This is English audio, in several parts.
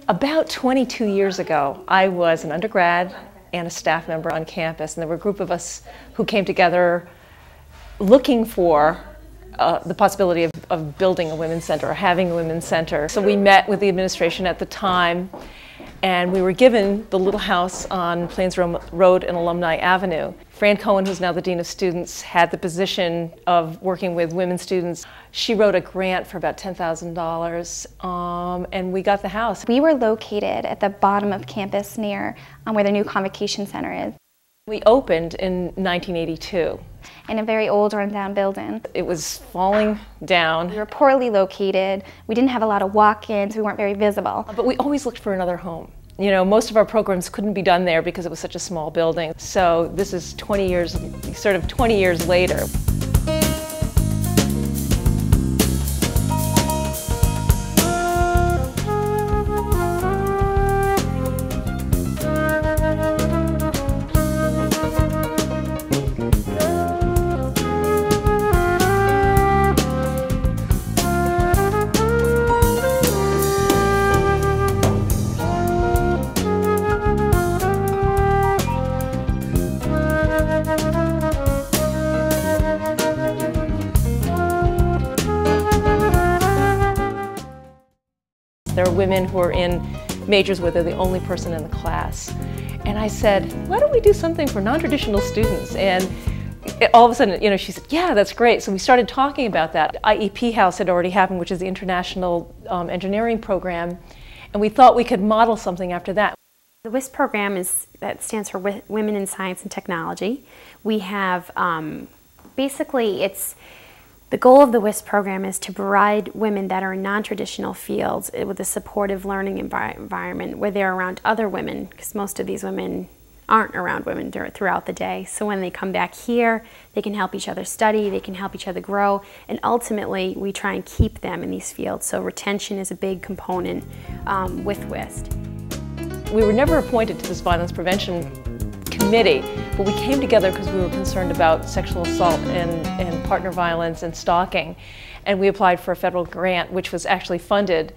About 22 years ago, I was an undergrad and a staff member on campus, and there were a group of us who came together looking for the possibility of building a women's center or having a women's center. So we met with the administration at the time, and we were given the little house on Plains Road and Alumni Avenue. Fran Cohen, who's now the Dean of Students, had the position of working with women students. She wrote a grant for about $10,000, and we got the house. We were located at the bottom of campus near where the new Convocation Center is. We opened in 1982. In a very old, run-down building. It was falling down. We were poorly located. We didn't have a lot of walk-ins. We weren't very visible. But we always looked for another home. You know, most of our programs couldn't be done there because it was such a small building. So this is 20 years later. There are women who are in majors where they're the only person in the class. And I said, why don't we do something for non-traditional students? And all of a sudden, you know, she said, yeah, that's great. So we started talking about that. IEP House had already happened, which is the International Engineering Program. And we thought we could model something after that. The WISP program that stands for Women in Science and Technology. We have, basically the goal of the WISP program is to provide women that are in non-traditional fields with a supportive learning environment where they're around other women, because most of these women aren't around women throughout the day. So when they come back here, they can help each other study, they can help each other grow, and ultimately we try and keep them in these fields. So retention is a big component with WISP. We were never appointed to this violence prevention committee, but we came together because we were concerned about sexual assault and partner violence and stalking, and we applied for a federal grant which was actually funded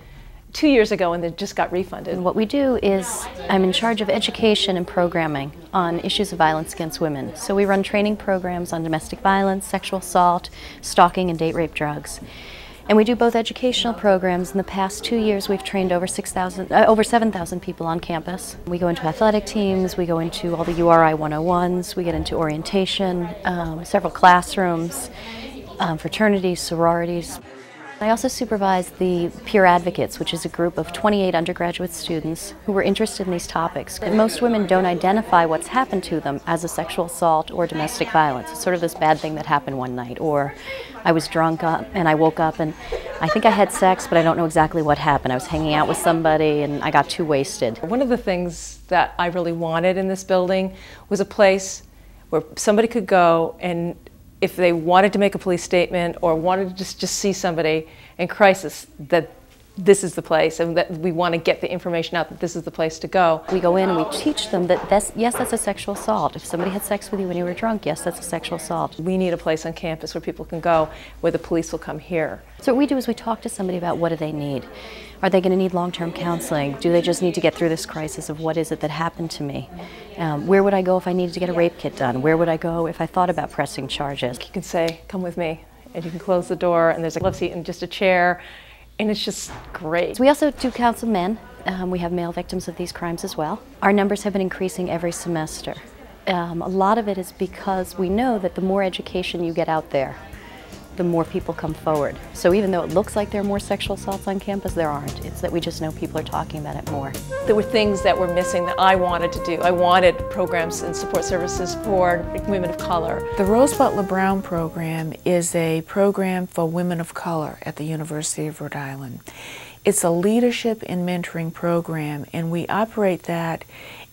2 years ago and then just got refunded. What we do is I'm in charge of education and programming on issues of violence against women. So we run training programs on domestic violence, sexual assault, stalking, and date rape drugs. And we do both educational programs. In the past 2 years, we've trained over 7,000 people on campus. We go into athletic teams, we go into all the URI 101s, we get into orientation, several classrooms, fraternities, sororities. I also supervise the Peer Advocates, which is a group of 28 undergraduate students who were interested in these topics. Most women don't identify what's happened to them as a sexual assault or domestic violence. It's sort of this bad thing that happened one night, or I was drunk and I woke up and I think I had sex, but I don't know exactly what happened. I was hanging out with somebody and I got too wasted. One of the things that I really wanted in this building was a place where somebody could go, and if they wanted to make a police statement or wanted to just see somebody in crisis, that this is the place, and that we want to get the information out that this is the place to go. We go in and we teach them that yes, that's a sexual assault. If somebody had sex with you when you were drunk, yes, that's a sexual assault. We need a place on campus where people can go, where the police will come here. So what we do is we talk to somebody about what do they need. Are they going to need long-term counseling? Do they just need to get through this crisis of what is it that happened to me? Where would I go if I needed to get a rape kit done? Where would I go if I thought about pressing charges? You can say, come with me, and you can close the door, and there's a love seat and just a chair, and it's just great. We also do counsel men. We have male victims of these crimes as well. Our numbers have been increasing every semester. A lot of it is because we know that the more education you get out there, the more people come forward. So even though it looks like there are more sexual assaults on campus, there aren't. It's that we just know people are talking about it more. There were things that were missing that I wanted to do. I wanted programs and support services for women of color. The Rose Butler Brown program is a program for women of color at the University of Rhode Island. It's a leadership and mentoring program, and we operate that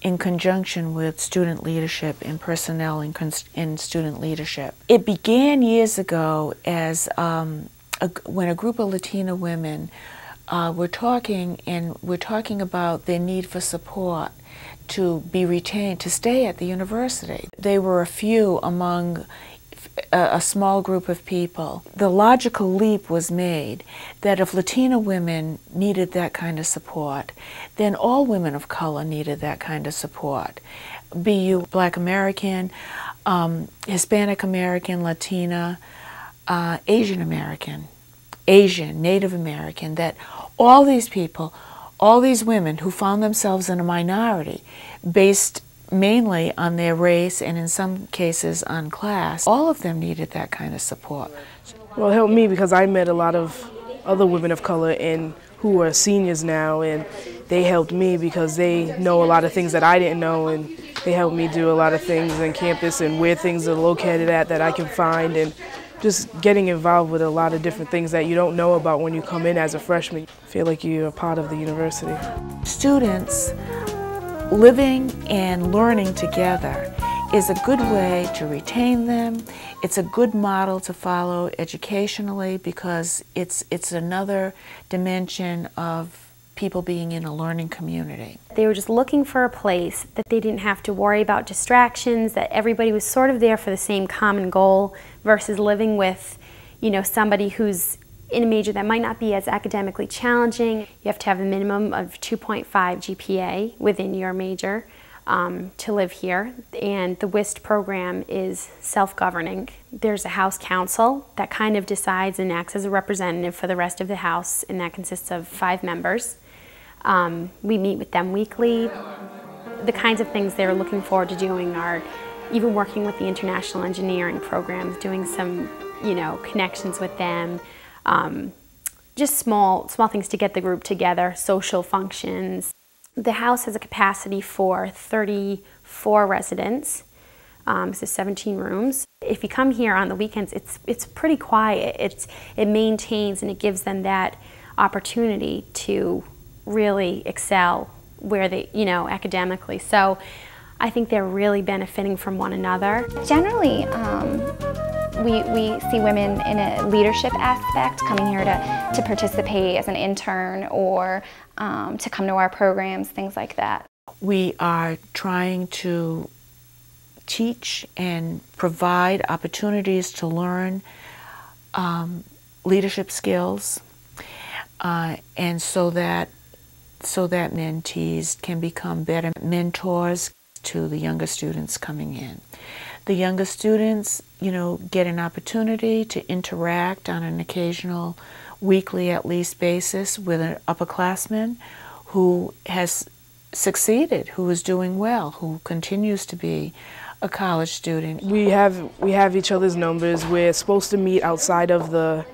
in conjunction with student leadership and personnel in student leadership. It began years ago as when a group of Latina women were talking about their need for support to be retained, to stay at the university. They were a few among a small group of people. The logical leap was made that if Latina women needed that kind of support, then all women of color needed that kind of support. Be you Black American, Hispanic American, Latina, Asian American, Asian, Native American, that all these people, all these women who found themselves in a minority based mainly on their race and in some cases on class, all of them needed that kind of support. Well, it helped me because I met a lot of other women of color and who are seniors now, and they helped me because they know a lot of things that I didn't know, and they helped me do a lot of things on campus and where things are located at that I can find, and just getting involved with a lot of different things that you don't know about when you come in as a freshman. Feel like you're a part of the university. Students living and learning together is a good way to retain them. It's a good model to follow educationally because it's another dimension of people being in a learning community. They were just looking for a place that they didn't have to worry about distractions, that everybody was sort of there for the same common goal versus living with, you know, somebody who's in a major that might not be as academically challenging. You have to have a minimum of 2.5 GPA within your major to live here. And the WIST program is self-governing. There's a house council that kind of decides and acts as a representative for the rest of the house, and that consists of 5 members. We meet with them weekly. The kinds of things they're looking forward to doing are even working with the international engineering programs, doing some, you know, connections with them. Just small things to get the group together, social functions. The house has a capacity for 34 residents, so 17 rooms. If you come here on the weekends, it's pretty quiet. It maintains and it gives them that opportunity to really excel where they, you know, academically. So I think they're really benefiting from one another. Generally, we see women in a leadership aspect coming here to participate as an intern or to come to our programs, things like that. We are trying to teach and provide opportunities to learn leadership skills, and so that mentees can become better mentors to the younger students coming in. The younger students, you know, get an opportunity to interact on an occasional, weekly at least basis with an upperclassman who has succeeded, who is doing well, who continues to be a college student. We have each other's numbers. We're supposed to meet outside of the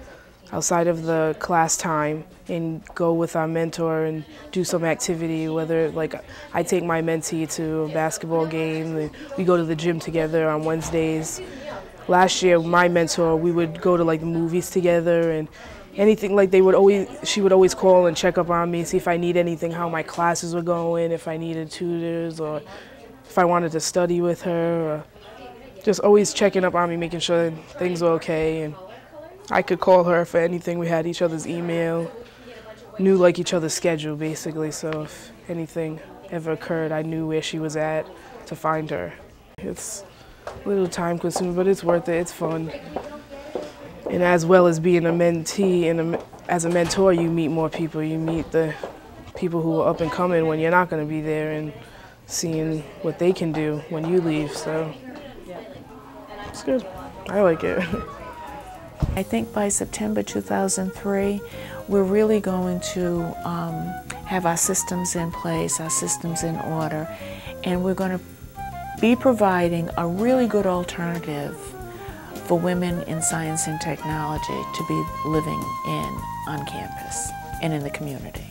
class time and go with our mentor and do some activity, whether like I take my mentee to a basketball game, and we go to the gym together on Wednesdays. Last year, my mentor, we would go to like the movies together and anything, like she would always call and check up on me, see if I need anything, how my classes were going, if I needed tutors or if I wanted to study with her, or just always checking up on me, making sure things were okay. And I could call her for anything. We had each other's email, knew like each other's schedule basically, so if anything ever occurred, I knew where she was at to find her. It's a little time consuming, but it's worth it, it's fun. And as well as being a mentee and as a mentor, you meet more people. You meet the people who are up and coming when you're not going to be there, and seeing what they can do when you leave, so it's good. I like it. I think by September 2003, we're really going to have our systems in place, our systems in order, and we're going to be providing a really good alternative for women in science and technology to be living in on campus and in the community.